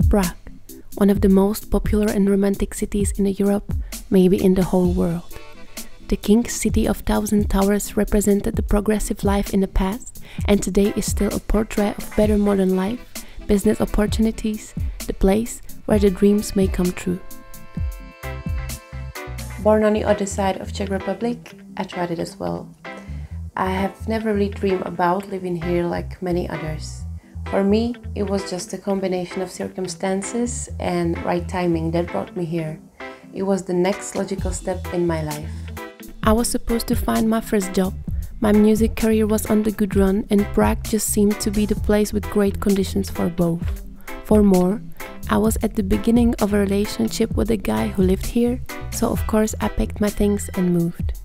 Prague, one of the most popular and romantic cities in Europe, maybe in the whole world. The King's City of Thousand Towers represented the progressive life in the past, and today is still a portrait of better modern life, business opportunities, the place where the dreams may come true. Born on the other side of Czech Republic, I tried it as well. I have never really dreamed about living here like many others. For me, it was just a combination of circumstances and right timing that brought me here. It was the next logical step in my life. I was supposed to find my first job. My music career was on the good run, and Prague just seemed to be the place with great conditions for both. For more, I was at the beginning of a relationship with a guy who lived here, so of course I packed my things and moved.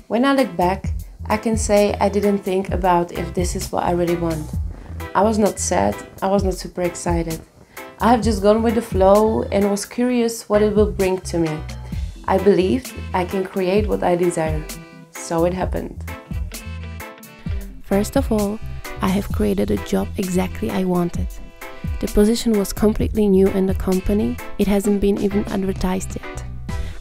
When I look back, I can say I didn't think about if this is what I really want. I was not sad, I was not super excited. I have just gone with the flow and was curious what it will bring to me. I believed I can create what I desire. So it happened. First of all, I have created a job exactly I wanted. The position was completely new in the company, it hasn't been even advertised yet.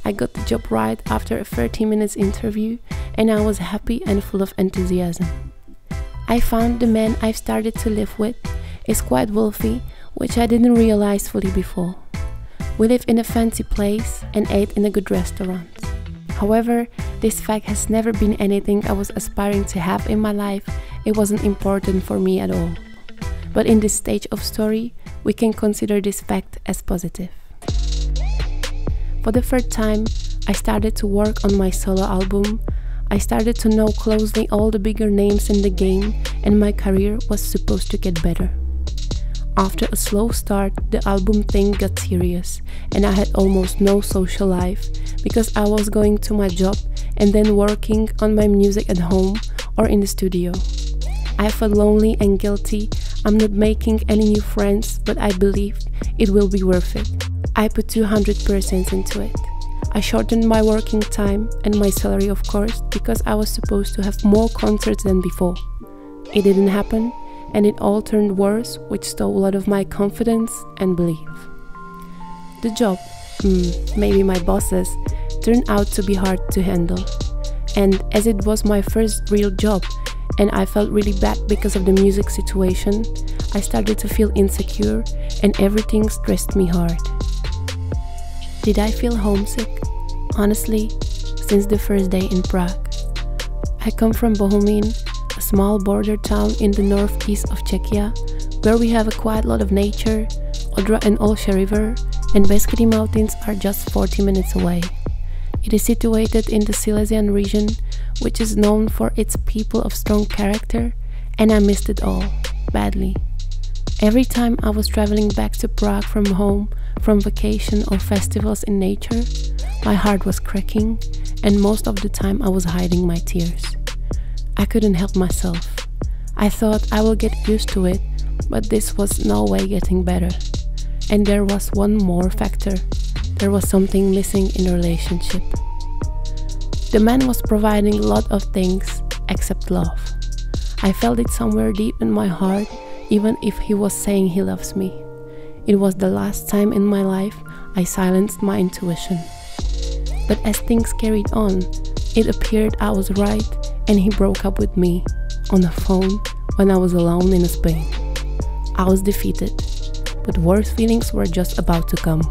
I got the job right after a 30-minute interview, and I was happy and full of enthusiasm. I found the man I've started to live with is quite wealthy, which I didn't realize fully before. We live in a fancy place and ate in a good restaurant. However, this fact has never been anything I was aspiring to have in my life. It wasn't important for me at all. But in this stage of story, we can consider this fact as positive. For the third time, I started to work on my solo album. I started to know closely all the bigger names in the game, and my career was supposed to get better. After a slow start, the album thing got serious, and I had almost no social life because I was going to my job and then working on my music at home or in the studio. I felt lonely and guilty. I'm not making any new friends, but I believed it will be worth it. I put 200% into it. I shortened my working time and my salary, of course, because I was supposed to have more concerts than before. It didn't happen, and it all turned worse, which stole a lot of my confidence and belief. The job, maybe my bosses, turned out to be hard to handle. And as it was my first real job, and I felt really bad because of the music situation, I started to feel insecure, and everything stressed me hard. Did I feel homesick? Honestly, since the first day in Prague. I come from Bohumín, a small border town in the northeast of Czechia, where we have a quite lot of nature. Odra and Olša River and Beskedy Mountains are just 40 minutes away. It is situated in the Silesian region, which is known for its people of strong character, and I missed it all, badly. Every time I was traveling back to Prague from home, from vacation or festivals in nature, my heart was cracking, and most of the time I was hiding my tears. I couldn't help myself. I thought I will get used to it, but this was no way getting better. And there was one more factor. There was something missing in the relationship. The man was providing a lot of things except love. I felt it somewhere deep in my heart, even if he was saying he loves me. It was the last time in my life I silenced my intuition. But as things carried on, it appeared I was right, and he broke up with me on the phone when I was alone in Spain. I was defeated, but worse feelings were just about to come.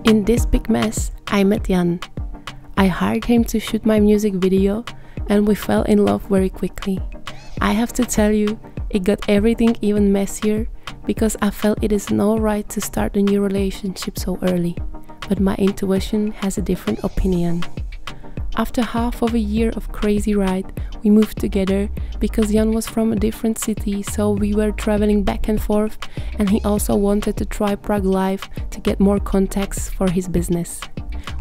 In this big mess, I met Jan. I hired him to shoot my music video, and we fell in love very quickly. I have to tell you, it got everything even messier because I felt it is no right to start a new relationship so early, but my intuition has a different opinion. After half of a year of crazy ride, we moved together because Jan was from a different city, so we were traveling back and forth, and he also wanted to try Prague live to get more contacts for his business.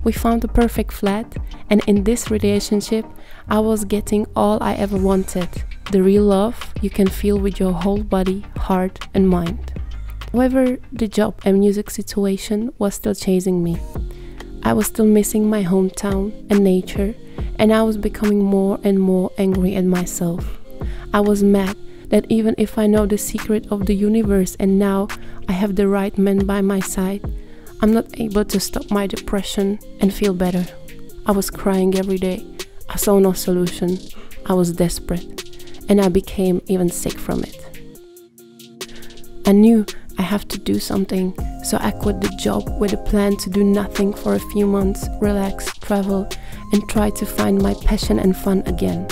We found the perfect flat, and in this relationship, I was getting all I ever wanted. The real love you can feel with your whole body, heart and mind. However, the job and music situation was still chasing me. I was still missing my hometown and nature, and I was becoming more and more angry at myself. I was mad that even if I know the secret of the universe and now I have the right man by my side, I'm not able to stop my depression and feel better. I was crying every day. I saw no solution. I was desperate, and I became even sick from it. I knew I have to do something, so I quit the job with a plan to do nothing for a few months, relax, travel, and try to find my passion and fun again.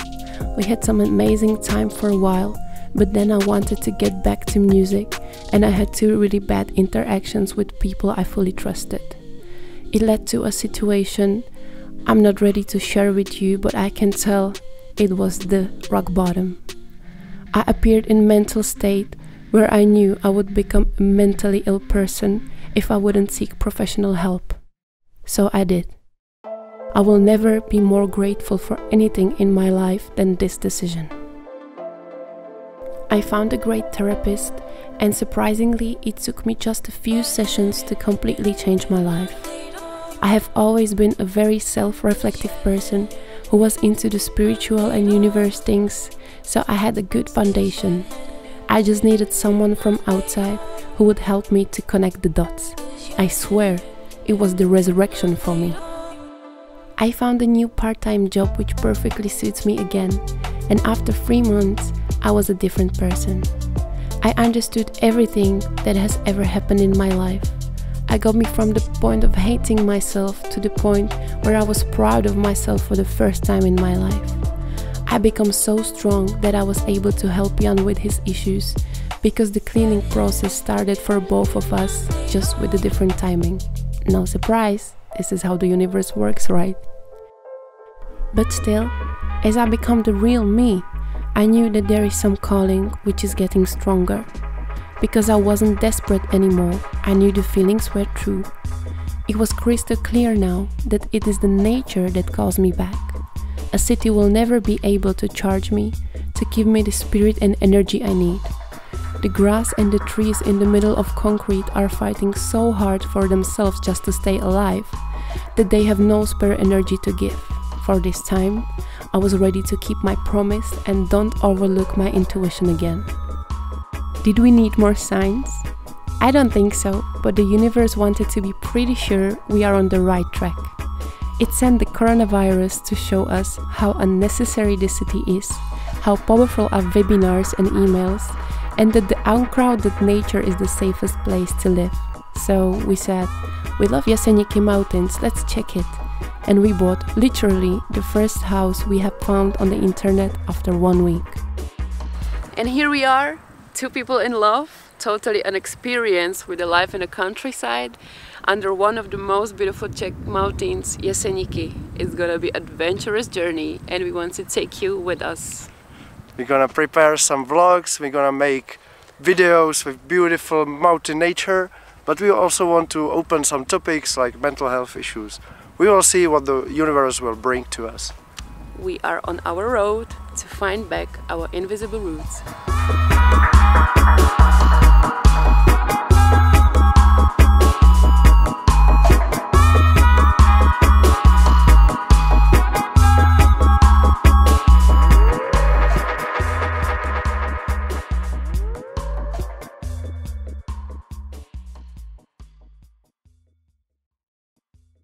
We had some amazing time for a while, but then I wanted to get back to music, and I had 2 really bad interactions with people I fully trusted. It led to a situation I'm not ready to share with you, but I can tell it was the rock bottom. I appeared in a mental state where I knew I would become a mentally ill person if I wouldn't seek professional help. So I did. I will never be more grateful for anything in my life than this decision. I found a great therapist, and surprisingly, it took me just a few sessions to completely change my life. I have always been a very self-reflective person who was into the spiritual and universe things, so I had a good foundation. I just needed someone from outside who would help me to connect the dots. I swear, it was the resurrection for me. I found a new part-time job which perfectly suits me again, and after 3 months, I was a different person. I understood everything that has ever happened in my life. I got me from the point of hating myself to the point where I was proud of myself for the first time in my life. I became so strong that I was able to help Jan with his issues, because the cleaning process started for both of us, just with a different timing. No surprise, this is how the universe works, right? But still, as I become the real me, I knew that there is some calling which is getting stronger. Because I wasn't desperate anymore, I knew the feelings were true. It was crystal clear now that it is the nature that calls me back. A city will never be able to charge me, to give me the spirit and energy I need. The grass and the trees in the middle of concrete are fighting so hard for themselves just to stay alive, that they have no spare energy to give. For this time, I was ready to keep my promise and don't overlook my intuition again. Did we need more signs? I don't think so, but the universe wanted to be pretty sure we are on the right track. It sent the coronavirus to show us how unnecessary the city is, how powerful are webinars and emails, and that the uncrowded nature is the safest place to live. So we said, we love Jeseniki Mountains, let's check it. And we bought literally the first house we have found on the internet after 1 week. And here we are, 2 people in love, totally inexperienced with the life in the countryside, under one of the most beautiful Czech mountains, Jeseniki. It's gonna be an adventurous journey, and we want to take you with us. We're gonna prepare some vlogs, we're gonna make videos with beautiful mountain nature, but we also want to open some topics like mental health issues. We will see what the universe will bring to us. We are on our road to find back our invisible roots.